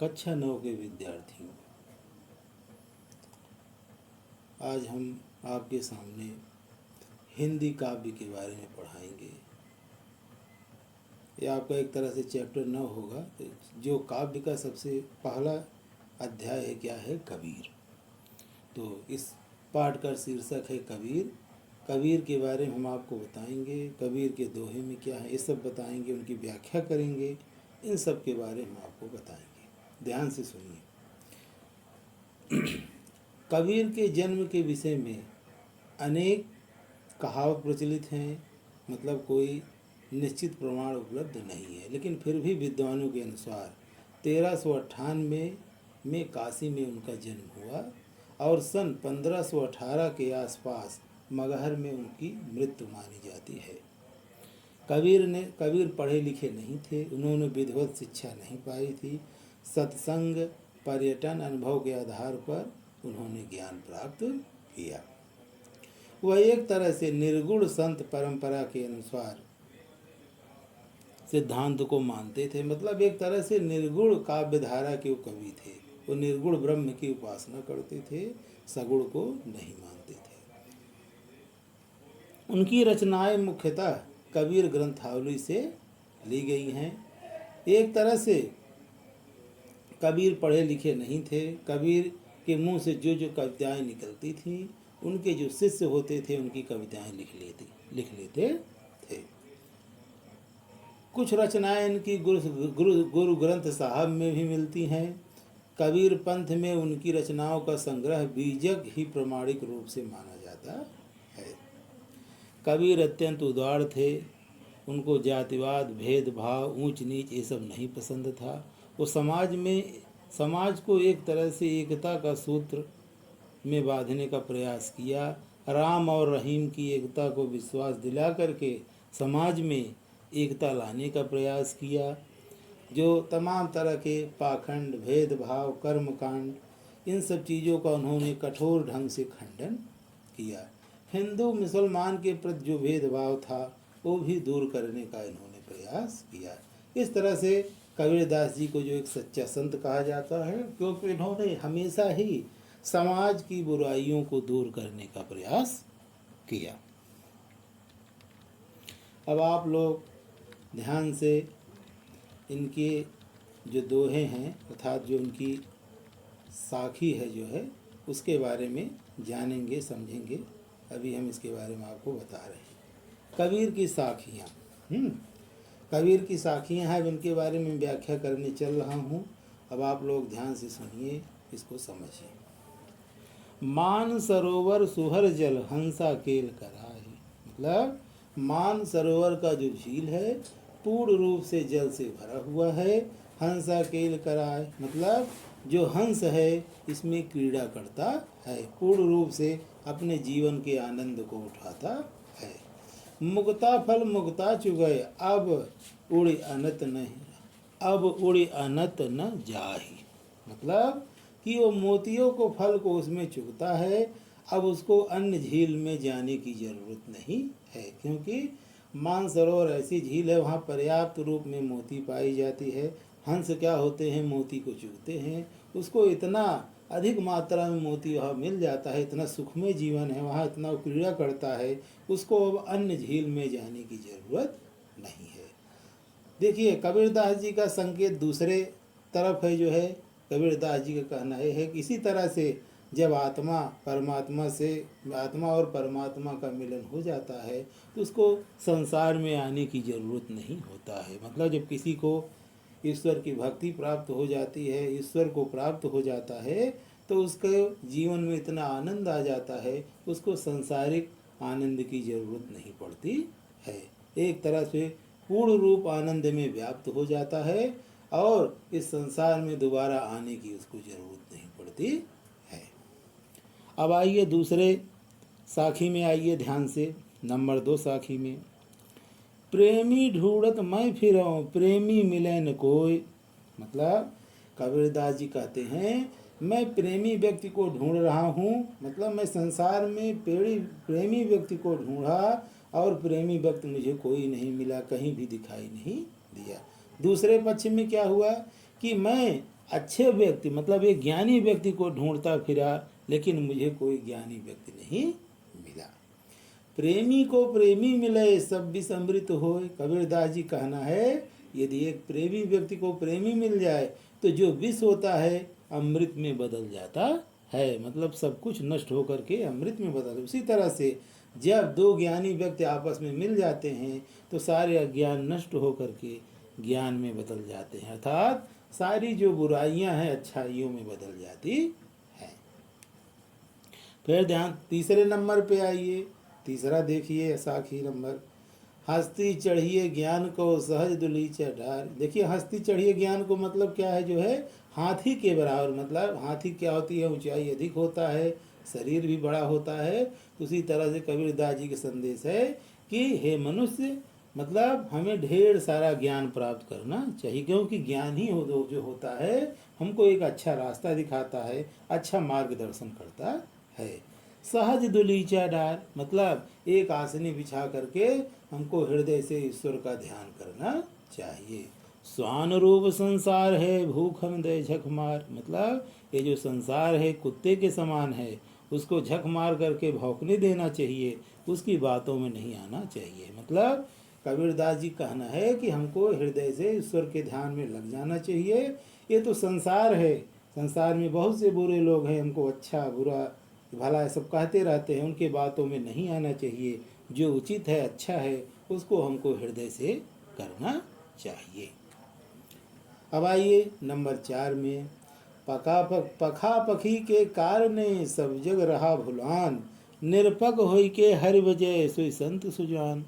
कक्षा 9 के विद्यार्थियों, आज हम आपके सामने हिंदी काव्य के बारे में पढ़ाएंगे। यह आपका एक तरह से चैप्टर 9 होगा। जो काव्य का सबसे पहला अध्याय है क्या है? कबीर। तो इस पाठ का शीर्षक है कबीर। कबीर के बारे में हम आपको बताएंगे, कबीर के दोहे में क्या है ये सब बताएंगे, उनकी व्याख्या करेंगे, इन सब के बारे में आपको बताएंगे। ध्यान से सुनिए। कबीर के जन्म के विषय में अनेक कहावत प्रचलित हैं, मतलब कोई निश्चित प्रमाण उपलब्ध नहीं है, लेकिन फिर भी विद्वानों के अनुसार 1398 में काशी में उनका जन्म हुआ और सन 1518 के आसपास मगहर में उनकी मृत्यु मानी जाती है। कबीर पढ़े लिखे नहीं थे, उन्होंने विधिवत शिक्षा नहीं पाई थी। सत्संग, पर्यटन, अनुभव के आधार पर उन्होंने ज्ञान प्राप्त किया। वह एक तरह से निर्गुण संत परंपरा के अनुसार सिद्धांत को मानते थे, मतलब एक तरह से निर्गुण काव्य धारा के वो कवि थे। वो निर्गुण ब्रह्म की उपासना करते थे, सगुण को नहीं मानते थे। उनकी रचनाएं मुख्यतः कबीर ग्रंथावली से ली गई हैं। एक तरह से कबीर पढ़े लिखे नहीं थे। कबीर के मुंह से जो कविताएं निकलती थीं, उनके जो शिष्य होते थे उनकी कविताएं लिख लेते थे। कुछ रचनाएं इनकी गुरु ग्रंथ साहब में भी मिलती हैं। कबीर पंथ में उनकी रचनाओं का संग्रह बीजक ही प्रमाणिक रूप से माना जाता है। कबीर अत्यंत उदार थे। उनको जातिवाद, भेदभाव, ऊंच नीच ये सब नहीं पसंद था। वो समाज को एक तरह से एकता का सूत्र में बांधने का प्रयास किया। राम और रहीम की एकता को विश्वास दिला करके समाज में एकता लाने का प्रयास किया। जो तमाम तरह के पाखंड, भेदभाव, कर्मकांड, इन सब चीज़ों का उन्होंने कठोर ढंग से खंडन किया। हिंदू मुसलमान के प्रति जो भेदभाव था वो भी दूर करने का इन्होंने प्रयास किया। इस तरह से कबीरदास जी को जो एक सच्चा संत कहा जाता है, क्योंकि इन्होंने हमेशा ही समाज की बुराइयों को दूर करने का प्रयास किया। अब आप लोग ध्यान से इनके जो दोहे हैं, अर्थात जो उनकी साखी है जो है, उसके बारे में जानेंगे, समझेंगे। अभी हम इसके बारे में आपको बता रहे हैं। कबीर की साखियाँ, कबीर की साखियाँ हैं, इनके बारे में व्याख्या करने चल रहा हूँ। अब आप लोग ध्यान से सुनिए, इसको समझिए। मान सरोवर सुहर जल हंसा केल कराए, मतलब मान सरोवर का जो झील है पूर्ण रूप से जल से भरा हुआ है। हंसा केल कराए, मतलब जो हंस है इसमें क्रीड़ा करता है, पूर्ण रूप से अपने जीवन के आनंद को उठाता है। मुक्ता फल मुक्ता चुगए, अब उड़ अनत नहीं, अब उड़ अनत न जाही, मतलब कि वो मोतियों को फल को उसमें चुगता है, अब उसको अन्य झील में जाने की जरूरत नहीं है, क्योंकि मानसरोवर ऐसी झील है वहाँ पर्याप्त रूप में मोती पाई जाती है। हंस क्या होते हैं, मोती को चुगते हैं, उसको इतना अधिक मात्रा में मोती वहाँ मिल जाता है, इतना सुखमय जीवन है वहाँ, इतना क्रीड़ा करता है, उसको अब अन्य झील में जाने की जरूरत नहीं है। देखिए कबीरदास जी का संकेत दूसरे तरफ है जो है। कबीरदास जी का कहना है कि इसी तरह से जब आत्मा और परमात्मा का मिलन हो जाता है तो उसको संसार में आने की ज़रूरत नहीं होता है। मतलब जब किसी को ईश्वर की भक्ति प्राप्त हो जाती है, ईश्वर को प्राप्त हो जाता है, तो उसके जीवन में इतना आनंद आ जाता है, उसको सांसारिक आनंद की ज़रूरत नहीं पड़ती है। एक तरह से पूर्ण रूप आनंद में व्याप्त हो जाता है और इस संसार में दोबारा आने की उसको ज़रूरत नहीं पड़ती है। अब आइए दूसरे साखी में, आइए ध्यान से। नंबर 2 साखी में, प्रेमी ढूंढत मैं फिरऊं, प्रेमी मिले न कोई, मतलब कबीरदास जी कहते हैं मैं प्रेमी व्यक्ति को ढूंढ रहा हूँ, मतलब मैं संसार में प्रेमी व्यक्ति को ढूंढा और प्रेमी व्यक्ति मुझे कोई नहीं मिला, कहीं भी दिखाई नहीं दिया। दूसरे पक्ष में क्या हुआ कि मैं अच्छे व्यक्ति मतलब एक ज्ञानी व्यक्ति को ढूंढता फिरा, लेकिन मुझे कोई ज्ञानी व्यक्ति नहीं मिला। प्रेमी को प्रेमी मिले सब विष अमृत होए। कबीरदास जी कहना है, यदि एक प्रेमी व्यक्ति को प्रेमी मिल जाए तो जो विष होता है अमृत में बदल जाता है, मतलब सब कुछ नष्ट होकर के अमृत में बदल। उसी तरह से जब दो ज्ञानी व्यक्ति आपस में मिल जाते हैं तो सारे अज्ञान नष्ट होकर के ज्ञान में बदल जाते हैं, अर्थात सारी जो बुराइयां हैं अच्छाइयों में बदल जाती हैं। फिर ध्यान तीसरे नंबर पे आइए, तीसरा देखिए साखी नंबर, हस्ती चढ़िए ज्ञान को सहज दुलीचा डार। देखिए हस्ती चढ़िए ज्ञान को मतलब क्या है, जो है हाथी के बराबर, मतलब हाथी क्या होती है, ऊंचाई अधिक होता है, शरीर भी बड़ा होता है। उसी तरह से कबीरदास जी के संदेश है कि हे मनुष्य, मतलब हमें ढेर सारा ज्ञान प्राप्त करना चाहिए, क्योंकि ज्ञान ही जो होता है हमको एक अच्छा रास्ता दिखाता है, अच्छा मार्गदर्शन करता है। सहज दुलीचा डार मतलब एक आसनी बिछा करके हमको हृदय से ईश्वर का ध्यान करना चाहिए। स्वान रूप संसार है भूखम दे झक मार, मतलब ये जो संसार है कुत्ते के समान है, उसको झक मार करके भौंकने देना चाहिए, उसकी बातों में नहीं आना चाहिए। मतलब कबीरदास जी कहना है कि हमको हृदय से ईश्वर के ध्यान में लग जाना चाहिए। ये तो संसार है, संसार में बहुत से बुरे लोग हैं, हमको अच्छा बुरा भला सब कहते रहते हैं, उनके बातों में नहीं आना चाहिए। जो उचित है अच्छा है उसको हमको हृदय से करना चाहिए। अब आइए नंबर 4 में, पखा पखी के कारणे सब जग रहा भुलान, निरपक होई के हरि बजय सोई संत सुजान।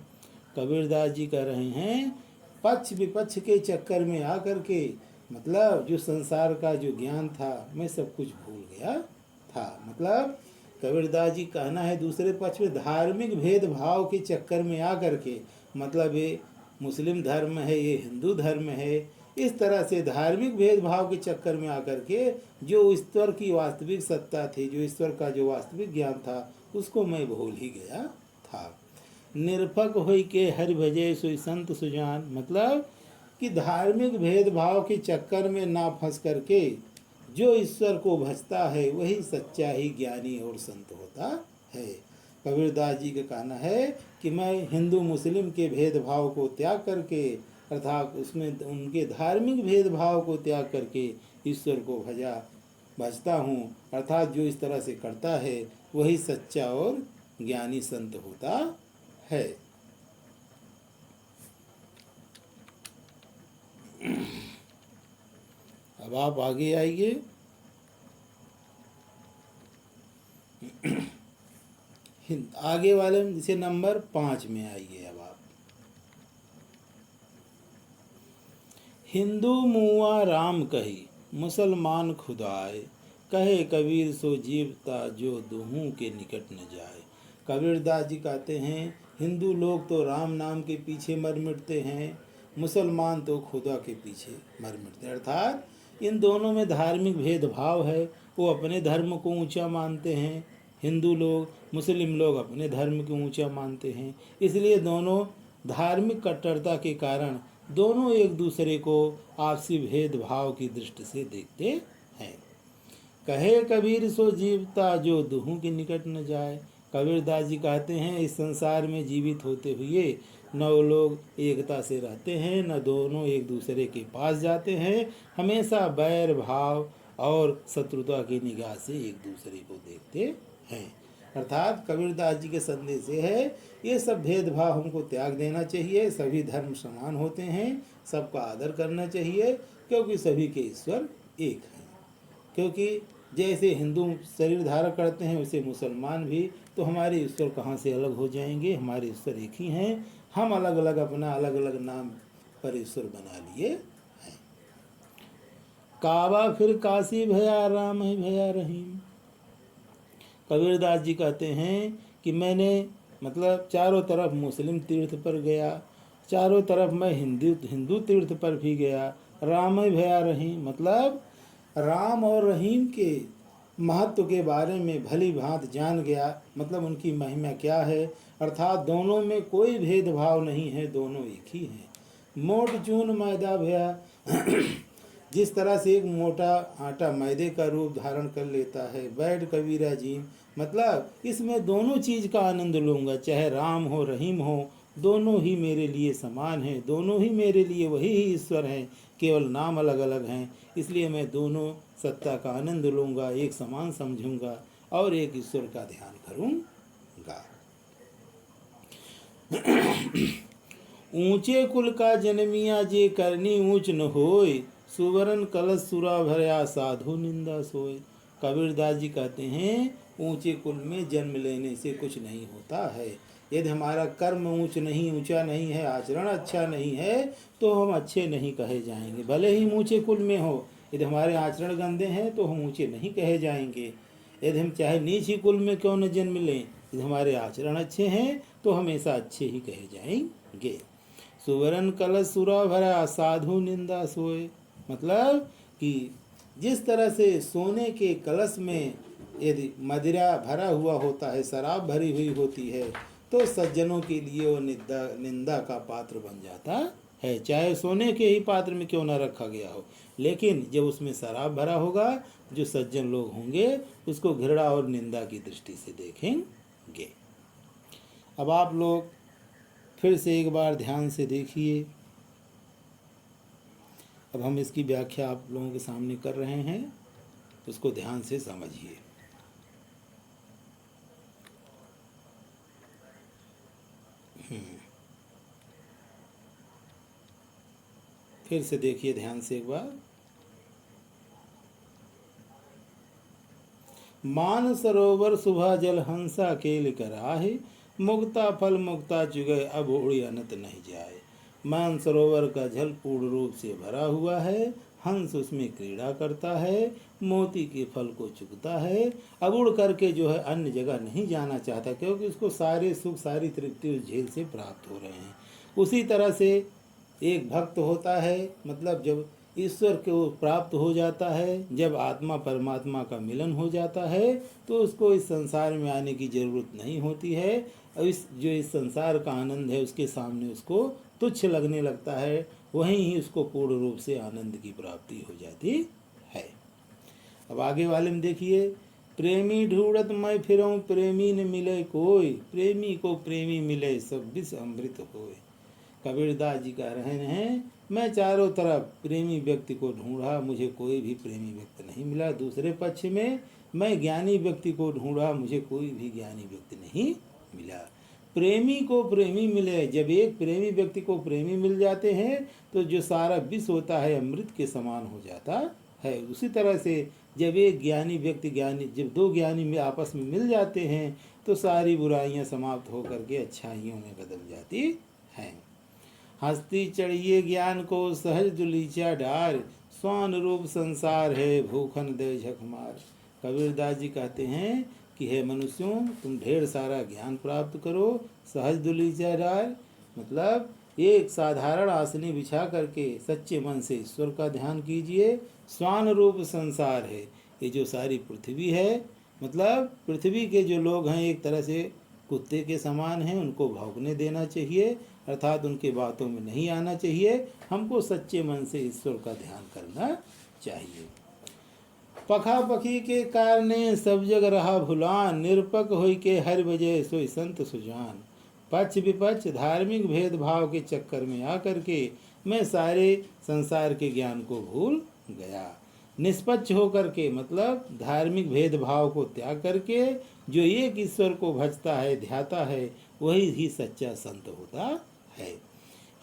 कबीरदास जी कह रहे हैं पक्ष विपक्ष के चक्कर में आकर के, मतलब जो संसार का जो ज्ञान था मैं सब कुछ भूल गया था। मतलब कबीरदास जी कहना है दूसरे पक्ष में धार्मिक भेदभाव के चक्कर में आकर के, मतलब ये मुस्लिम धर्म है ये हिंदू धर्म है, इस तरह से धार्मिक भेदभाव के चक्कर में आकर के जो ईश्वर की वास्तविक सत्ता थी, जो ईश्वर का जो वास्तविक ज्ञान था उसको मैं भूल ही गया था। निरपक होई के हरि भजे सोई संत सुजान, मतलब कि धार्मिक भेदभाव के चक्कर में ना फंस करके जो ईश्वर को भजता है वही सच्चा ही ज्ञानी और संत होता है। कबीरदास जी का कहना है कि मैं हिंदू मुस्लिम के भेदभाव को त्याग करके, अर्थात उसमें उनके धार्मिक भेदभाव को त्याग करके ईश्वर को भजता हूँ, अर्थात जो इस तरह से करता है वही सच्चा और ज्ञानी संत होता है। अब आप आगे आइए, आगे वाले में जैसे नंबर 5 में आइए। अब आप, हिंदू मुआ राम कही मुसलमान खुदाए, कहे कबीर सो जीवता जो दुहू के निकट न जाए। कबीरदास जी कहते हैं हिंदू लोग तो राम नाम के पीछे मर मिटते हैं, मुसलमान तो खुदा के पीछे मर मिटते हैं। अर्थात इन दोनों में धार्मिक भेदभाव है, वो अपने धर्म को ऊंचा मानते हैं, हिंदू लोग मुस्लिम लोग अपने धर्म को ऊंचा मानते हैं, इसलिए दोनों धार्मिक कट्टरता के कारण दोनों एक दूसरे को आपसी भेदभाव की दृष्टि से देखते हैं। कहे कबीर सो जीवता जो दुहू के निकट न जाए। कबीरदास जी कहते हैं इस संसार में जीवित होते हुए न वो लोग एकता से रहते हैं, न दोनों एक दूसरे के पास जाते हैं, हमेशा बैर भाव और शत्रुता की निगाह से एक दूसरे को देखते हैं। अर्थात कबीरदास जी के संदेश ये है, ये सब भेदभाव हमको त्याग देना चाहिए, सभी धर्म समान होते हैं, सबका आदर करना चाहिए, क्योंकि सभी के ईश्वर एक हैं। क्योंकि जैसे हिंदू शरीर धारण करते हैं वैसे मुसलमान भी, तो हमारे ईश्वर कहाँ से अलग हो जाएंगे, हमारे ईश्वर एक ही हैं, हम अलग अलग अपना अलग अलग नाम पर ईश्वर बना लिए हैं। काबा फिर काशी भया राम है भया रहीम। कबीरदास जी कहते हैं कि मैंने मतलब चारों तरफ मुस्लिम तीर्थ पर गया, चारों तरफ मैं हिंदू तीर्थ पर भी गया, राम है भया रहीम, मतलब राम और रहीम के महत्व के बारे में भली भांति जान गया, मतलब उनकी महिमा क्या है, अर्थात दोनों में कोई भेदभाव नहीं है, दोनों एक ही हैं। मोट चून मैदा भया जिस तरह से एक मोटा आटा मैदे का रूप धारण कर लेता है। बैठ कबीरा जी, मतलब इसमें दोनों चीज़ का आनंद लूँगा, चाहे राम हो रहीम हो, दोनों ही मेरे लिए समान हैं, दोनों ही मेरे लिए वही ही ईश्वर हैं, केवल नाम अलग अलग हैं। इसलिए मैं दोनों सत्ता का आनंद लूँगा, एक समान समझूंगा और एक ईश्वर का ध्यान करूँगा। ऊंचे कुल का जन्मिया जे करनी ऊंच न होय, सुवर्ण कलश सुरा भरया साधु निंदा सोय। कबीरदास जी कहते हैं ऊंचे कुल में जन्म लेने से कुछ नहीं होता है। यदि हमारा कर्म ऊंचा नहीं है, आचरण अच्छा नहीं है, तो हम अच्छे नहीं कहे जाएंगे। भले ही ऊंचे कुल में हो, यदि हमारे आचरण गंदे हैं तो हम ऊंचे नहीं कहे जाएंगे। यदि हम चाहे नीच ही कुल में क्यों न जन्म लें, यदि हमारे आचरण अच्छे हैं तो हमेशा अच्छे ही कहे जाएंगे। सुवर्ण कलश सुरा भरा साधु निंदा सोए, मतलब कि जिस तरह से सोने के कलश में यदि मदिरा भरा हुआ होता है, शराब भरी हुई होती है, तो सज्जनों के लिए वो निंदा का पात्र बन जाता है। चाहे सोने के ही पात्र में क्यों न रखा गया हो, लेकिन जब उसमें शराब भरा होगा, जो सज्जन लोग होंगे उसको घृणा और निंदा की दृष्टि से देखेंगे। अब आप लोग फिर से एक बार ध्यान से देखिए। अब हम इसकी व्याख्या आप लोगों के सामने कर रहे हैं, उसको ध्यान से समझिए। फिर से देखिए ध्यान से एक बार। मान सरोवर सुबह जल हंसा केल कराहे, मुक्ता फल मुक्ता चुगय अब उड़ी अनंत नहीं जाए। मान सरोवर का जल पूर्ण रूप से भरा हुआ है, हंस उसमें क्रीड़ा करता है, मोती के फल को चुगता है, अब उड़ करके जो है अन्य जगह नहीं जाना चाहता, क्योंकि उसको सारे सुख सारी तृप्ति उस झील से प्राप्त हो रहे हैं। उसी तरह से एक भक्त होता है, मतलब जब ईश्वर को प्राप्त हो जाता है, जब आत्मा परमात्मा का मिलन हो जाता है, तो उसको इस संसार में आने की ज़रूरत नहीं होती है। और इस संसार का आनंद है उसके सामने उसको तुच्छ लगने लगता है, वहीं ही उसको पूर्ण रूप से आनंद की प्राप्ति हो जाती है। अब आगे वाले में देखिए, प्रेमी ढूंढत मैं फिरऊँ प्रेमी न मिले कोई, प्रेमी को प्रेमी मिले सब विष अमृत होए। कबीरदास जी कह रहे हैं मैं चारों तरफ प्रेमी व्यक्ति को ढूंढा, मुझे कोई भी प्रेमी व्यक्ति नहीं मिला। दूसरे पक्ष में मैं ज्ञानी व्यक्ति को ढूंढा, मुझे कोई भी ज्ञानी व्यक्ति नहीं मिला। प्रेमी को प्रेमी मिले, जब एक प्रेमी व्यक्ति को प्रेमी मिल जाते हैं तो जो सारा विष होता है अमृत के समान हो जाता है। उसी तरह से जब एक ज्ञानी व्यक्ति जब दो ज्ञानी में आपस में मिल जाते हैं तो सारी बुराइयां समाप्त होकर के अच्छाइयों में बदल जाती हैं। हस्ती चढ़िए ज्ञान को सहज दुलीचा डार, स्वान रूप संसार है भूखन दे झकमार। कबीरदास जी कहते हैं कि हे मनुष्यों, तुम ढेर सारा ज्ञान प्राप्त करो, सहज दुलीचा डार, मतलब एक साधारण आसनी बिछा करके सच्चे मन से ईश्वर का ध्यान कीजिए। स्वान रूप संसार है, ये जो सारी पृथ्वी है, मतलब पृथ्वी के जो लोग हैं एक तरह से कुत्ते के समान हैं, उनको भौंकने देना चाहिए, अर्थात उनके बातों में नहीं आना चाहिए। हमको सच्चे मन से ईश्वर का ध्यान करना चाहिए। पखा पखी के कारणे सब जग रहा भुलान, निरपक होई के हर बजे सोई संत सुजान। पक्ष विपक्ष धार्मिक भेदभाव के चक्कर में आकर के मैं सारे संसार के ज्ञान को भूल गया। निष्पक्ष होकर के, मतलब धार्मिक भेदभाव को त्याग करके जो एक ईश्वर को भजता है, ध्याता है, वही ही सच्चा संत होता है।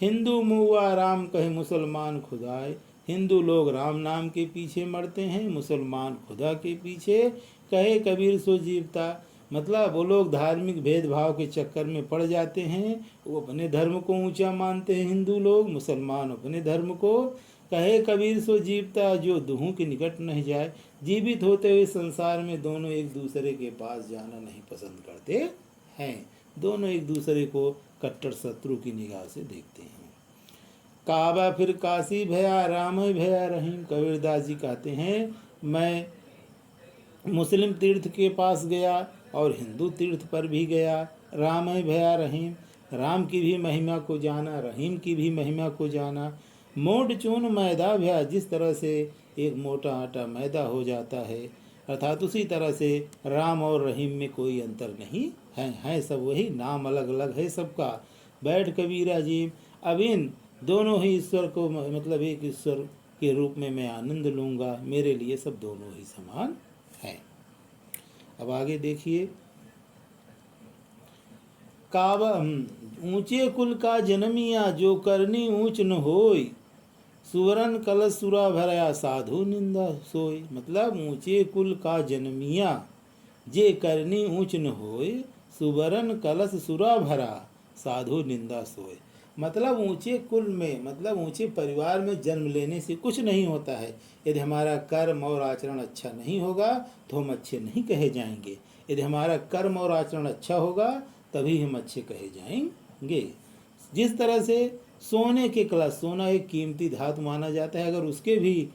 हिंदू मुआ राम कहे मुसलमान खुदाए, हिंदू लोग राम नाम के पीछे मरते हैं, मुसलमान खुदा के पीछे। कहे कबीर सो जीवता, मतलब वो लोग धार्मिक भेदभाव के चक्कर में पड़ जाते हैं। वो अपने धर्म को ऊंचा मानते हैं हिंदू लोग, मुसलमान अपने धर्म को। कहे कबीर सो जीवता, जो दुहों के निकट नहीं जाए। जीवित होते हुए संसार में दोनों एक दूसरे के पास जाना नहीं पसंद करते हैं, दोनों एक दूसरे को कट्टर शत्रु की निगाह से देखते हैं। काबा फिर काशी भया राम भया रहीम। कबीरदास जी कहते हैं मैं मुस्लिम तीर्थ के पास गया और हिंदू तीर्थ पर भी गया, राम भया रहीम। राम की भी महिमा को जाना, रहीम की भी महिमा को जाना। मोट चून मैदा भया, जिस तरह से एक मोटा आटा मैदा हो जाता है, अर्थात उसी तरह से राम और रहीम में कोई अंतर नहीं है सब वही, नाम अलग अलग है सबका। बैठ कबीरा जी, अब इन दोनों ही ईश्वर को, मतलब एक ईश्वर के रूप में मैं आनंद लूँगा, मेरे लिए सब दोनों ही समान हैं। अब आगे देखिए, कावा ऊंचे कुल का जन्मिया, जो करनी ऊंच न होय, सुवरन कलश सुरा भरया, साधु निंदा सोय। मतलब ऊंचे कुल का जन्मिया, जे करनी ऊंच न होय, सुवरन कलश सुरा भरा, साधु निंदा सोय। मतलब ऊंचे कुल में, मतलब ऊंचे परिवार में जन्म लेने से कुछ नहीं होता है। यदि हमारा कर्म और आचरण अच्छा नहीं होगा तो हम अच्छे नहीं कहे जाएंगे। यदि हमारा कर्म और आचरण अच्छा होगा तभी हम अच्छे कहे जाएंगे। जिस तरह से सोने के कलश, सोना एक कीमती धातु माना जाता है, अगर उसके भी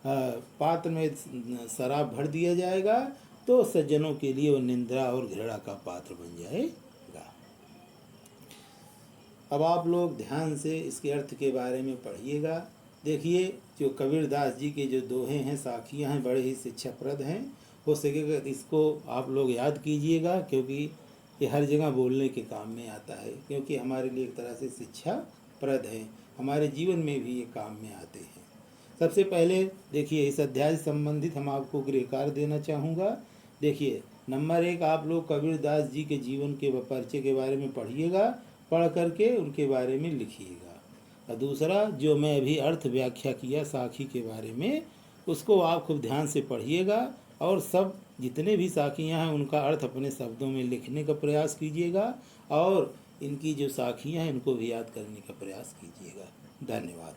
पात्र में शराब भर दिया जाएगा तो सज्जनों के लिए वो निंदा और घृणा का पात्र बन जाएगा। अब आप लोग ध्यान से इसके अर्थ के बारे में पढ़िएगा। देखिए, जो कबीरदास जी के जो दोहे हैं, साखियाँ हैं, बड़े ही शिक्षाप्रद हैं। हो सकेगा इसको आप लोग याद कीजिएगा, क्योंकि ये हर जगह बोलने के काम में आता है, क्योंकि हमारे लिए एक तरह से शिक्षाप्रद है, हमारे जीवन में भी ये काम में आते हैं। सबसे पहले देखिए, इस अध्याय से संबंधित हम आपको गृह कार्य देना चाहूँगा। देखिए, नंबर 1, आप लोग कबीरदास जी के जीवन के परिचय के बारे में पढ़िएगा, पढ़ करके उनके बारे में लिखिएगा। और दूसरा, जो मैं अभी अर्थ व्याख्या किया साखी के बारे में, उसको आप खूब ध्यान से पढ़िएगा और सब जितने भी साखियाँ हैं उनका अर्थ अपने शब्दों में लिखने का प्रयास कीजिएगा, और इनकी जो साखियाँ हैं इनको भी याद करने का प्रयास कीजिएगा। धन्यवाद।